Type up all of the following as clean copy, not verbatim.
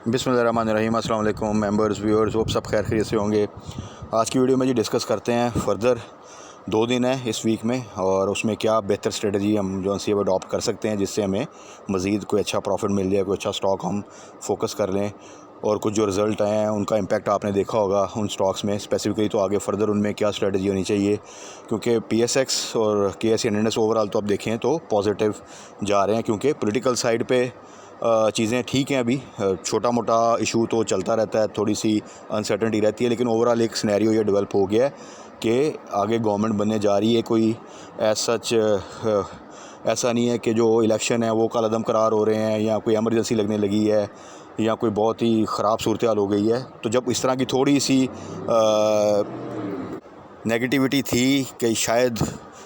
बिस्मिल्लाहिर्रहमानिर्रहीम। अस्सलाम वालेकुम मेंबर्स, व्यूअर्स, वो सब खैर खैरियत से होंगे। आज की वीडियो में जी डिस्कस करते हैं फर्दर 2 दिन है इस वीक में, और उसमें क्या बेहतर स्ट्रेटजी हम जो सी वो अडॉप्ट कर सकते हैं जिससे हमें मज़ीद कोई अच्छा प्रॉफिट मिल जाए, कोई अच्छा स्टॉक हम फोकस कर लें। और कुछ जो रिज़ल्ट आए हैं उनका इम्पैक्ट आपने देखा होगा उन स्टॉक्स में स्पेसिफिकली, तो आगे फर्दर उनमें क्या स्ट्रेटजी होनी चाहिए, क्योंकि PSX और KSE इंडेक्स ओवरऑल तो आप देखें तो पॉजिटिव जा रहे हैं, क्योंकि पॉलिटिकल साइड पे चीज़ें ठीक हैं। अभी छोटा मोटा इशू तो चलता रहता है, थोड़ी सी अनसर्टेनिटी रहती है, लेकिन ओवरऑल एक सिनेरियो ये डेवलप हो गया है कि आगे गवर्नमेंट बनने जा रही है। कोई सच ऐसा नहीं है कि जो इलेक्शन है वो कल अदम करार हो रहे हैं, या कोई एमरजेंसी लगने लगी है, या कोई बहुत ही ख़राब सूरत हाल हो गई है। तो जब इस तरह की थोड़ी सी नेगेटिविटी थी कि शायद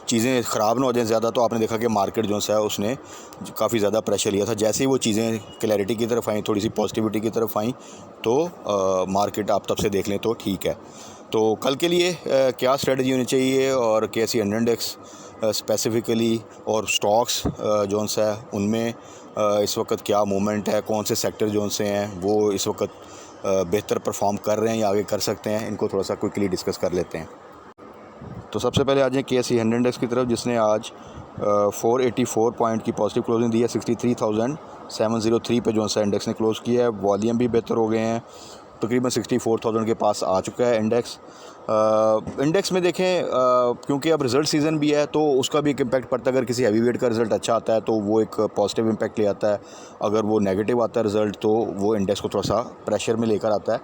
चीज़ें ख़राब ना हो जाएं ज़्यादा, तो आपने देखा कि मार्केट जो है उसने काफ़ी ज़्यादा प्रेशर लिया था। जैसे ही वो चीज़ें क्लैरिटी की तरफ आई, थोड़ी सी पॉजिटिविटी की तरफ आई, तो मार्केट आप तब से देख लें तो ठीक है। तो कल के लिए क्या स्ट्रेटजी होनी चाहिए, और KSE इंडेक्स स्पेसिफ़िकली और स्टॉक्स जो है उनमें इस वक्त क्या मूवमेंट है, कौन से सेक्टर जो से हैं वो इस वक्त बेहतर परफॉर्म कर रहे हैं या आगे कर सकते हैं, इनको थोड़ा सा क्विकली डिस्कस कर लेते हैं। तो सबसे पहले आ जाए KSE इंडेक्स की तरफ, जिसने आज 484 पॉइंट की पॉजिटिव क्लोजिंग दी है। 63,703 पे जो सा इंडेक्स ने क्लोज़ किया है। वॉल्यूम भी बेहतर हो गए हैं, तकरीबन 64,000 के पास आ चुका है इंडेक्स। इंडेक्स में देखें क्योंकि अब रिज़ल्ट सीज़न भी है तो उसका भी एक इम्पैक्ट पड़ता है। अगर किसी हैवी वेट का रिज़ल्ट अच्छा आता है तो वो एक पॉजिटिव इम्पैक्ट ले आता है, अगर वो नेगेटिव आता है रिज़ल्ट तो वो इंडेक्स को थोड़ा सा प्रेशर में लेकर आता है।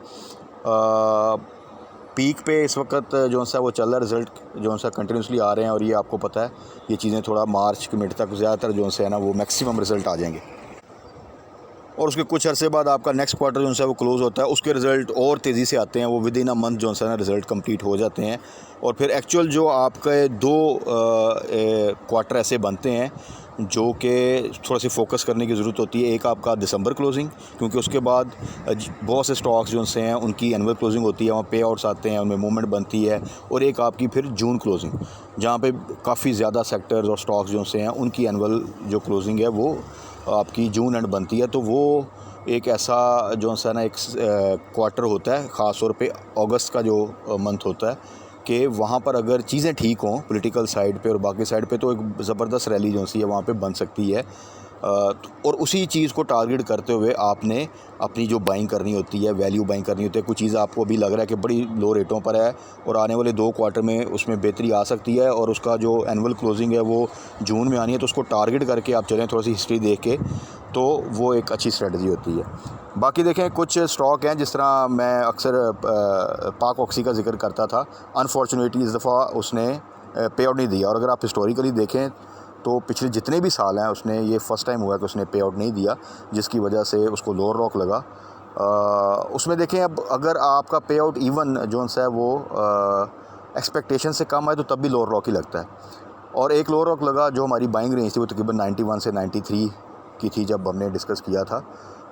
पीक पे इस वक्त जो सा वो चल रहा है, रिज़ल्ट जो सा कंटिन्यूसली आ रहे हैं, और ये आपको पता है ये चीज़ें थोड़ा मार्च के मिड तक ज़्यादातर जो है ना वो मैक्सिमम रिज़ल्ट आ जाएंगे, और उसके कुछ अरसे बाद आपका नेक्स्ट क्वार्टर जो है वो क्लोज़ होता है, उसके रिज़ल्ट और तेज़ी से आते हैं। वो विद इन अ मंथ जो है ना रिज़ल्ट कंप्लीट हो जाते हैं, और फिर एक्चुअल जो आपके 2 क्वार्टर ऐसे बनते हैं जो कि थोड़ा सी फोकस करने की ज़रूरत होती है। एक आपका दिसंबर क्लोजिंग, क्योंकि उसके बाद बहुत से स्टॉक्स जो से हैं उनकी एनुअल क्लोजिंग होती है, वहाँ पे आउट्स आते हैं, उनमें मूवमेंट बनती है। और एक आपकी फिर जून क्लोजिंग, जहाँ पे काफ़ी ज़्यादा सेक्टर्स और स्टॉक्स जो से हैं उनकी एनुअल जो क्लोजिंग है वो आपकी जून एंड बनती है। तो वो एक ऐसा जो सा ना एक क्वार्टर होता है, ख़ास तौर पे अगस्त का जो मंथ होता है, कि वहाँ पर अगर चीज़ें ठीक हों पॉलिटिकल साइड पे और बाकी साइड पे, तो एक ज़बरदस्त रैली जो सी है वहाँ पे बन सकती है। और उसी चीज़ को टारगेट करते हुए आपने अपनी जो बाइंग करनी होती है, वैल्यू बाइंग करनी होती है। कुछ चीज़ आपको अभी लग रहा है कि बड़ी लो रेटों पर है और आने वाले 2 क्वार्टर में उसमें बेहतरी आ सकती है, और उसका जो एनुअल क्लोजिंग है वो जून में आनी है, तो उसको टारगेट करके आप चलें थोड़ी सी हिस्ट्री देख के, तो वो एक अच्छी स्ट्रेटजी होती है। बाकी देखें कुछ स्टॉक हैं, जिस तरह मैं अक्सर पाक ऑक्सी का जिक्र करता था। अनफॉर्चुनेटली इस दफ़ा उसने पे आउट नहीं दिया, और अगर आप हिस्टोरिकली देखें तो पिछले जितने भी साल हैं उसने ये फ़र्स्ट टाइम हुआ कि उसने पे आउट नहीं दिया, जिसकी वजह से उसको लोअर रॉक लगा। उसमें देखें अब अगर आपका पे आउट इवन जो है वो एक्सपेक्टेशन से कम है तो तब भी लोअर रॉक ही लगता है। और एक लोअर रॉक लगा जो हमारी बाइंग रेंज थी वो तकरीबन 91 से 93 की थी जब हमने डिस्कस किया था।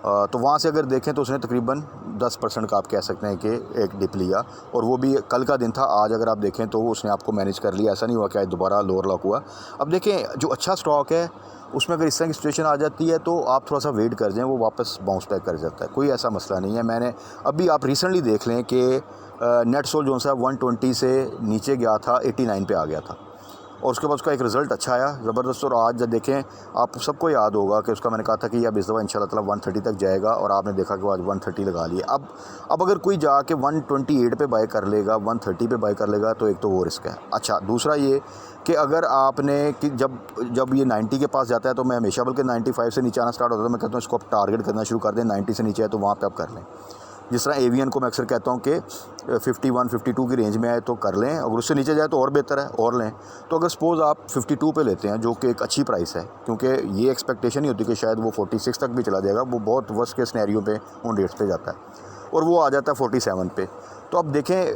तो वहाँ से अगर देखें तो उसने तकरीबन 10% का आप कह सकते हैं कि एक डिप लिया, और वो भी कल का दिन था। आज अगर आप देखें तो उसने आपको मैनेज कर लिया, ऐसा नहीं हुआ कि आज दोबारा लोअर लॉक हुआ। अब देखें जो अच्छा स्टॉक है उसमें अगर इस तरह की सिचुएशन आ जाती है तो आप थोड़ा सा वेट कर जाएँ, वो वापस बाउंस बैक कर जाता है, कोई ऐसा मसला नहीं है। मैंने अभी आप रिसेंटली देख लें कि नेट सोल जो है 120 से नीचे गया था, 89 पे आ गया था, और उसके बाद उसका एक रिज़ल्ट अच्छा आया ज़बरदस्त। और आज जब देखें आप सबको याद होगा कि उसका मैंने कहा था कि अब इस दफ़ा इंशाल्लाह ताला 130 तक जाएगा, और आपने देखा कि वो आज 130 लगा लिए। अब अगर कोई जाके 128 पे बाय कर लेगा, 130 पे बाय कर लेगा, तो एक तो वो रिस्क है। अच्छा, दूसरा ये कि अगर आपने कि जब ये 90 के पास जाता है तो मैं हमेशा, बल्कि 95 से नीचे आना स्टार्ट होता है तो मैं कहता हूँ इसको आप टारगेट करना शुरू कर दें। 90 से नीचे है तो वहाँ पर आप कर लें। जिस तरह एवियन को मैं अक्सर कहता हूँ कि 51 52 की रेंज में आए तो कर लें, अगर उससे नीचे जाए तो और बेहतर है और लें। तो अगर सपोज़ आप 52 पे लेते हैं जो कि एक अच्छी प्राइस है, क्योंकि ये एक्सपेक्टेशन नहीं होती कि शायद वो 46 तक भी चला जाएगा, वो बहुत वर्स्ट के सिनेरियो पे उन रेट्स पे जाता है, और वो आ जाता है 47 पे। तो अब देखें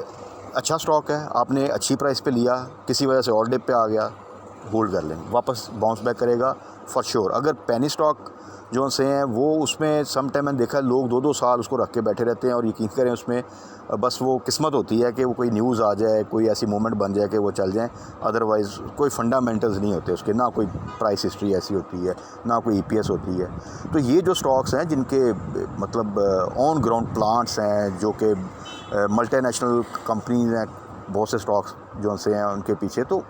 अच्छा स्टॉक है, आपने अच्छी प्राइस पे लिया, किसी वजह से और डिप पे आ गया, होल्ड कर लें, वापस बाउंस बैक करेगा फॉर श्योर। अगर पेनी स्टॉक जो से हैं वो उसमें सम टाइम मैंने देखा है लोग 2-2 साल उसको रख के बैठे रहते हैं और यकीन करें उसमें बस वो किस्मत होती है कि वो कोई न्यूज़ आ जाए, कोई ऐसी मोमेंट बन जाए कि वो चल जाएँ, अदरवाइज़ कोई फंडामेंटल्स नहीं होते उसके, ना कोई प्राइस हिस्ट्री ऐसी होती है, ना कोई ईपीएस होती है। तो ये जो स्टॉक्स हैं जिनके मतलब ऑन ग्राउंड प्लांट्स हैं, जो कि मल्टीनेशनल कंपनीज़ हैं, बहुत से स्टॉक्स जो से हैं उनके पीछे, तो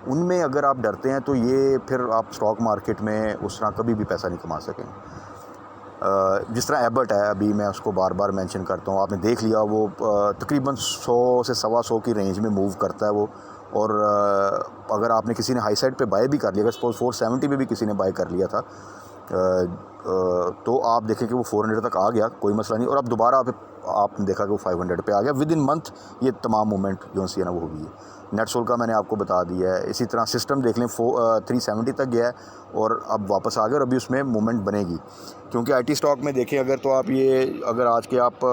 उनमें अगर आप डरते हैं तो ये फिर आप स्टॉक मार्केट में उस तरह कभी भी पैसा नहीं कमा सकेंगे। जिस तरह एबट है, अभी मैं उसको बार बार मेंशन करता हूँ, आपने देख लिया वो तकरीबन 100 से सवा 100 की रेंज में मूव करता है वो। और अगर आपने किसी ने हाई साइड पे बाय भी कर लिया, अगर सपोज 470 पे भी किसी ने बाय कर लिया था तो आप देखें कि वो 400 तक आ गया, कोई मसला नहीं, और अब दोबारा आपने देखा कि वो 500 पे आ गया। विद इन मंथ ये तमाम मूवमेंट जो सी है ना वो हुई है। नेटसोल का मैंने आपको बता दिया है। इसी तरह सिस्टम देख लें 370 तक गया है और अब वापस आ गया और अभी उसमें मूवमेंट बनेगी, क्योंकि आईटी स्टॉक में देखें अगर तो आप ये अगर आज के आप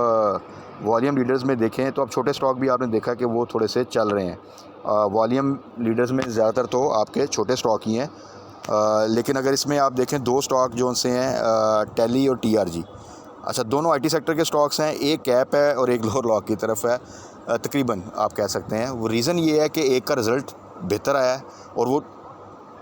वॉल्यूम लीडर्स में देखें तो अब छोटे स्टॉक भी आपने देखा कि वो थोड़े से चल रहे हैं। वॉल्यूम लीडर्स में ज़्यादातर तो आपके छोटे स्टॉक ही हैं, लेकिन अगर इसमें आप देखें 2 स्टॉक जो से हैं टेली और टीआरजी, अच्छा दोनों आईटी सेक्टर के स्टॉक्स हैं, एक कैप है और एक लोअर लॉक की तरफ है तकरीबन आप कह सकते हैं। वो रीज़न ये है कि एक का रिज़ल्ट बेहतर आया है और वो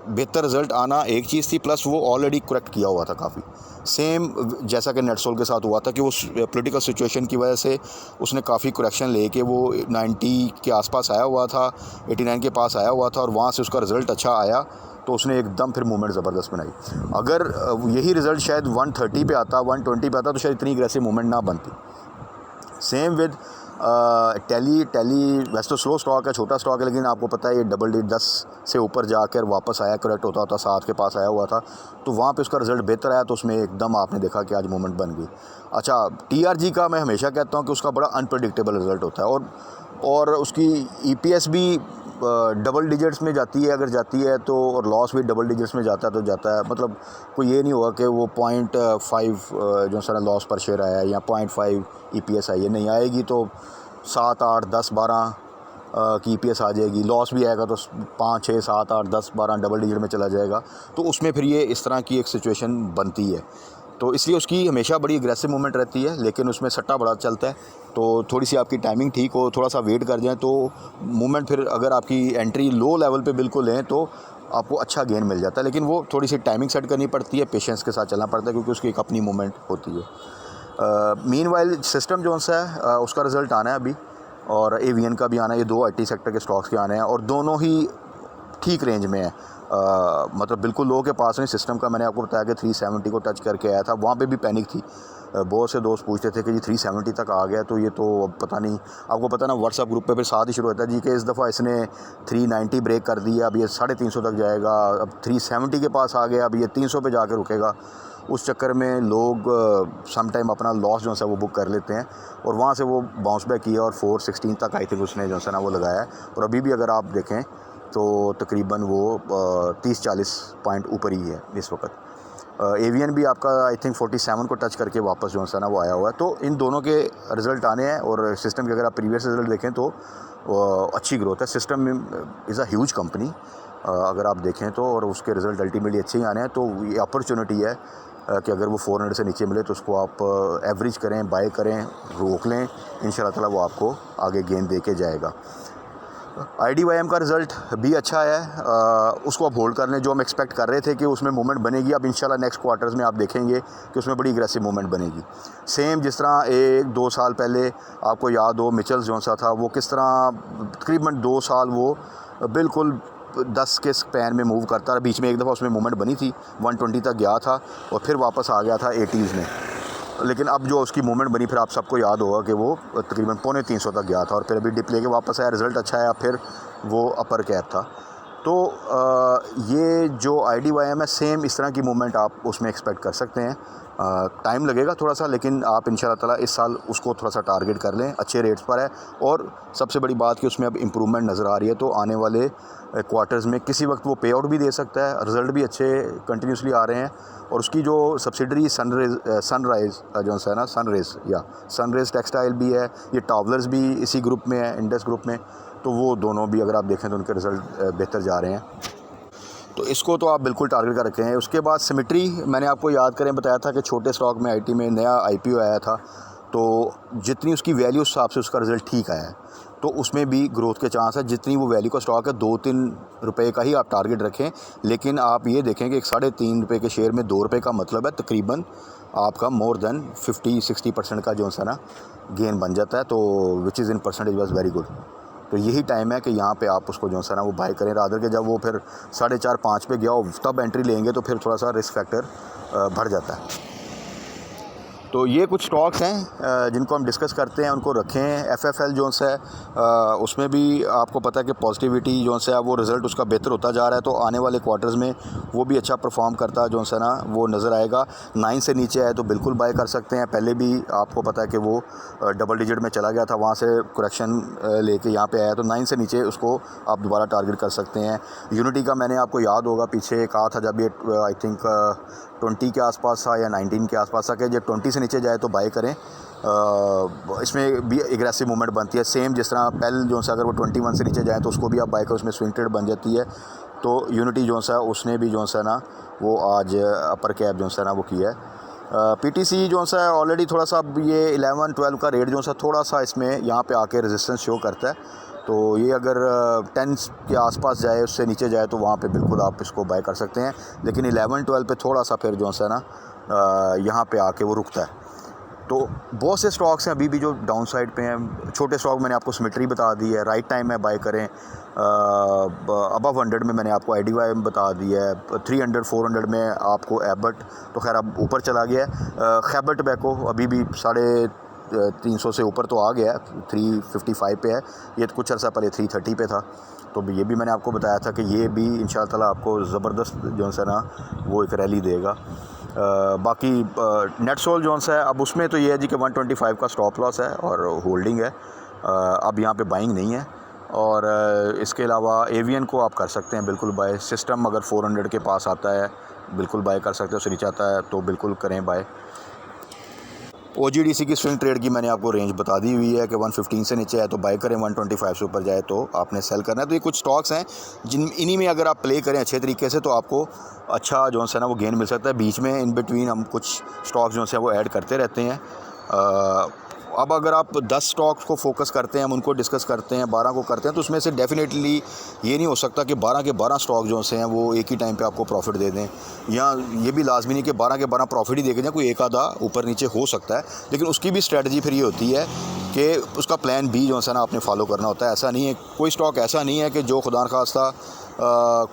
बेहतर रिज़ल्ट आना एक चीज़ थी, प्लस वो ऑलरेडी करेक्ट किया हुआ था काफ़ी, सेम जैसा कि नेटसोल के साथ हुआ था कि वो पॉलिटिकल सिचुएशन की वजह से उसने काफ़ी करेक्शन लेके वो 90 के आसपास आया हुआ था, 89 के पास आया हुआ था और वहाँ से उसका रिज़ल्ट अच्छा आया तो उसने एकदम फिर मूवमेंट ज़बरदस्त बनाई। अगर यही रिज़ल्ट शायद 130 पे आता, 120 पे आता तो शायद इतनी एग्रेसिव मूवमेंट ना बनती। सेम विद टेली वैसे तो स्लो स्टॉक है, छोटा स्टॉक है, लेकिन आपको पता है ये डबल डिजिट 10 से ऊपर जाकर वापस आया, करेक्ट होता होता 7 के पास आया हुआ था, तो वहाँ पे उसका रिज़ल्ट बेहतर आया तो उसमें एकदम आपने देखा कि आज मूवमेंट बन गई। अच्छा टीआरजी का मैं हमेशा कहता हूँ कि उसका बड़ा अनप्रडिक्टेबल रिज़ल्ट होता है और उसकी ईपीएस भी डबल डिजिट्स में जाती है, अगर जाती है तो, और लॉस भी डबल डिजिट्स में जाता है तो जाता है, मतलब कोई ये नहीं होगा कि वो 0.5 जो सारा लॉस पर शेयर आया है या 0.5 ईपीएस आई है, नहीं आएगी तो 7, 8, 10, 12 की ईपीएस आ जाएगी, लॉस भी आएगा तो 5, 6, 7, 8, 10, 12 डबल डिजिट में चला जाएगा, तो उसमें फिर ये इस तरह की एक सिचुएशन बनती है। तो इसलिए उसकी हमेशा बड़ी एग्रेसिव मूवमेंट रहती है, लेकिन उसमें सट्टा बड़ा चलता है, तो थोड़ी सी आपकी टाइमिंग ठीक हो, थोड़ा सा वेट कर जाएँ तो मूवमेंट फिर अगर आपकी एंट्री लो लेवल पे बिल्कुल लें तो आपको अच्छा गेन मिल जाता है, लेकिन वो थोड़ी सी टाइमिंग सेट करनी पड़ती है, पेशेंस के साथ चलना पड़ता है क्योंकि उसकी एक अपनी मूवमेंट होती है। मीनवाइल सिस्टम जो सा है उसका रिज़ल्ट आना है अभी, और एवीएन का भी आना है, ये 2 आईटी सेक्टर के स्टॉक्स के आने हैं और दोनों ही ठीक रेंज में है, मतलब बिल्कुल लो के पास नहीं। सिस्टम का मैंने आपको बताया कि 370 को टच करके आया था, वहाँ पे भी पैनिक थी, बहुत से दोस्त पूछते थे कि जी 370 तक आ गया तो ये तो अब पता नहीं, आपको पता ना व्हाट्सअप ग्रुप पे फिर साथ ही शुरू होता है जी कि इस दफ़ा इसने 390 ब्रेक कर दिया, अब ये 350 तक जाएगा, अब 370 के पास आ गया, अब ये 300 पे जाकर रुकेगा। उस चक्कर में लोग सम टाइम अपना लॉस जो है वो बुक कर लेते हैं और वहाँ से वो बाउंस बैक किया और 416 तक आई थिंक उसने जो है ना वो लगाया है, और अभी भी अगर आप देखें तो तकरीबन वो 30-40 पॉइंट ऊपर ही है इस वक्त। एवीएन भी आपका आई थिंक 47 को टच करके वापस जो है ना वो आया हुआ है। तो इन दोनों के रिज़ल्ट आने हैं और सिस्टम के अगर आप प्रीवियस रिज़ल्ट देखें तो अच्छी ग्रोथ है। System is a huge company अगर आप देखें तो, और उसके रिज़ल्ट अल्टीमेटली अच्छे ही आने हैं, तो ये अपॉर्चुनिटी है कि अगर वो 400 से नीचे मिले तो उसको आप एवरेज करें, बाय करें, रोक लें, इंशाल्लाह ताला वो आपको आगे गेन दे के जाएगा। IDYM का रिज़ल्ट भी अच्छा है, उसको आप होल्ड कर लें। जो हम एक्सपेक्ट कर रहे थे कि उसमें मूवमेंट बनेगी, अब इंशाल्लाह नेक्स्ट क्वार्टर्स में आप देखेंगे कि उसमें बड़ी एग्रेसिव मूवमेंट बनेगी। सेम जिस तरह 1-2 साल पहले आपको याद हो मिचेल्स जो सा था, वो किस तरह तकरीबन 2 साल वो बिल्कुल 10 के स्पैन में मूव करता रहा। बीच में एक दफ़ा उसमें मूवमेंट बनी थी, 120 तक गया था और फिर वापस आ गया था 80s में, लेकिन अब जो उसकी मूवमेंट बनी फिर आप सबको याद होगा कि वो तकरीबन 350 तक गया था और फिर अभी डिप लेके वापस आया, रिज़ल्ट अच्छा आया, फिर वो अपर कैप था। तो ये जो IDYM है सेम इस तरह की मूवमेंट आप उसमें एक्सपेक्ट कर सकते हैं। टाइम लगेगा थोड़ा सा, लेकिन आप इंशाल्लाह ताला इस साल उसको थोड़ा सा टारगेट कर लें, अच्छे रेट्स पर है और सबसे बड़ी बात कि उसमें अब इम्प्रूवमेंट नज़र आ रही है, तो आने वाले क्वार्टर्स में किसी वक्त वो पे आउट भी दे सकता है। रिज़ल्ट भी अच्छे कंटिन्यूसली आ रहे हैं और उसकी जो सब्सिडरी सनराइज़ जो है ना सनरेज़ टेक्सटाइल भी है, ये टावलर्स भी इसी ग्रुप में है, इंडस ग्रुप में, तो वो दोनों भी अगर आप देखें तो उनके रिज़ल्ट बेहतर जा रहे हैं। तो इसको तो आप बिल्कुल टारगेट कर रखे हैं। उसके बाद सिमेट्री मैंने आपको याद करें बताया था कि छोटे स्टॉक में आईटी में नया आईपीओ आया था, तो जितनी उसकी वैल्यू उस हिसाब से उसका रिज़ल्ट ठीक आया है, तो उसमें भी ग्रोथ के चांस है। जितनी वो वैल्यू का स्टॉक है 2-3 रुपए का ही आप टारगेट रखें, लेकिन आप ये देखें कि 3.5 रुपये के शेयर में 2 रुपये का मतलब है तकरीबन आपका मोर देन 50-60% का जो है ना गेन बन जाता है। तो which is in percentage was very good. तो यही टाइम है कि यहाँ पे आप उसको जो है ना वो बाय करें, रादर के जब वो फिर 4.5-5 पे गया हो तब एंट्री लेंगे तो फिर थोड़ा सा रिस्क फैक्टर बढ़ जाता है। तो ये कुछ स्टॉक्स हैं जिनको हम डिस्कस करते हैं, उनको रखें। एफएफएल जो है उसमें भी आपको पता है कि पॉजिटिविटी जो है वो रिज़ल्ट उसका बेहतर होता जा रहा है, तो आने वाले क्वार्टर्स में वो भी अच्छा परफॉर्म करता जो है ना वो नज़र आएगा। 9 से नीचे आए तो बिल्कुल बाय कर सकते हैं। पहले भी आपको पता है कि वो डबल डिजिट में चला गया था, वहाँ से करेक्शन लेके यहाँ पे आया, तो 9 से नीचे उसको आप दोबारा टारगेट कर सकते हैं। यूनिटी का मैंने आपको याद होगा पीछे कहा था जब ये आई थिंक 20 के आसपास था या 19 के आसपास था कि जब 20 से नीचे जाए तो बाय करें। इसमें भी एग्रेसिव मूवमेंट बनती है, सेम जिस तरह पहल जो है अगर वो 21 से नीचे जाए तो उसको भी आप बाय करें, उसमें स्विंग ट्रेड बन जाती है। तो यूनिटी जो है उसने भी जो है ना वो आज अपर कैप जो है ना वो किया है। पीटीसी जो है ऑलरेडी थोड़ा सा ये 11-12 का रेट जो है थोड़ा सा इसमें यहाँ पे आके रेजिस्टेंस शो करता है, तो ये अगर 10 के आसपास जाए उससे नीचे जाए तो वहाँ पे बिल्कुल आप इसको बाय कर सकते हैं। लेकिन 11-12 पे थोड़ा सा फिर जो है ना यहाँ पे आके वो रुकता है। तो बहुत से स्टॉक्स हैं अभी भी जो डाउन साइड पे हैं। छोटे स्टॉक मैंने आपको सिमेट्री बता दी है, राइट टाइम है बाय करें। अबव 100 में मैंने आपको आईडीवाई बता दिया है। 300-400 में आपको एबट, तो खैर अब ऊपर चला गया है। खैबर टबैको अभी भी 350 से ऊपर तो आ गया है, 355 पे है। ये तो कुछ अर्सा पहले 330 पे था, तो ये भी मैंने आपको बताया था कि ये भी इंशाल्लाह ताला आपको ज़बरदस्त जो है ना वो एक रैली देगा। बाकी नेट सोल जो है अब उसमें तो ये है जी कि 125 का स्टॉप लॉस है और होल्डिंग है, अब यहाँ पे बाइंग नहीं है। और इसके अलावा एवियन को आप कर सकते हैं बिल्कुल बाय। सिस्टम अगर 400 के पास आता है बिल्कुल बाय कर सकते हैं, उससे नीचे आता है तो बिल्कुल करें बाय। OGDC की स्विंग ट्रेड की मैंने आपको रेंज बता दी हुई है कि 115 से नीचे है तो बाय करें, 125 से ऊपर जाए तो आपने सेल करना है। तो ये कुछ स्टॉक्स हैं इन्हीं में अगर आप प्ले करें अच्छे तरीके से तो आपको अच्छा जो है ना वो गेन मिल सकता है। बीच में इन बिटवीन हम कुछ स्टॉक्स जो है वो ऐड करते रहते हैं। अब अगर आप 10 स्टॉक्स को फोकस करते हैं, हम उनको डिस्कस करते हैं, 12 को करते हैं, तो उसमें से डेफिनेटली ये नहीं हो सकता कि 12 के 12 स्टॉक जो हैं वो एक ही टाइम पे आपको प्रॉफिट दे दें, या ये भी लाजमी नहीं कि 12 के 12 प्रॉफिट ही दे दें। कोई एक आधा ऊपर नीचे हो सकता है, लेकिन उसकी भी स्ट्रेटजी फिर ये होती है कि उसका प्लान बी जो है ना आपने फॉलो करना होता है। ऐसा नहीं है, कोई स्टॉक ऐसा नहीं है कि जो खुदा न खास्ता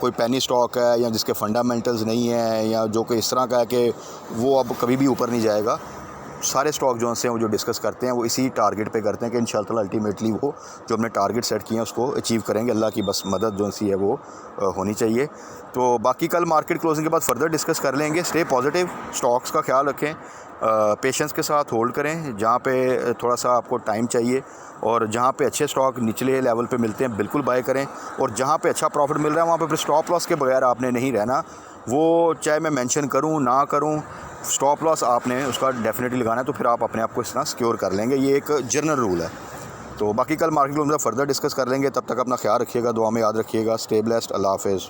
कोई पेनी स्टॉक है या जिसके फंडामेंटल्स नहीं है या जो कि इस तरह का है कि वो अब कभी भी ऊपर नहीं जाएगा। सारे स्टॉक जो हैं वो जो डिस्कस करते हैं वो इसी टारगेट पे करते हैं कि इंशाल्लाह अल्टीमेटली वो जो हमने टारगेट सेट किए हैं उसको अचीव करेंगे। अल्लाह की बस मदद जो सी है वो होनी चाहिए। तो बाकी कल मार्केट क्लोजिंग के बाद फर्दर डिस्कस कर लेंगे। स्टे पॉजिटिव, स्टॉक्स का ख्याल रखें, पेशेंस के साथ होल्ड करें जहाँ पे थोड़ा सा आपको टाइम चाहिए, और जहाँ पे अच्छे स्टॉक निचले लेवल पे मिलते हैं बिल्कुल बाय करें, और जहाँ पे अच्छा प्रॉफिट मिल रहा है वहाँ पे फिर स्टॉप लॉस के बगैर आपने नहीं रहना। वो चाहे मैं मेंशन करूँ ना करूँ, स्टॉप लॉस आपने उसका डेफिनेटली लगाना है, तो फिर आप अपने आप को इस तरह सिक्योर कर लेंगे। ये एक जनरल रूल है। तो बाकी कल मार्केट में फर्दर डिस्कस कर लेंगे। तब तक अपना ख्याल रखिएगा, दुआ में याद रखिएगा। स्टे ब्लेस्ड, अल्लाह हाफ़िज़।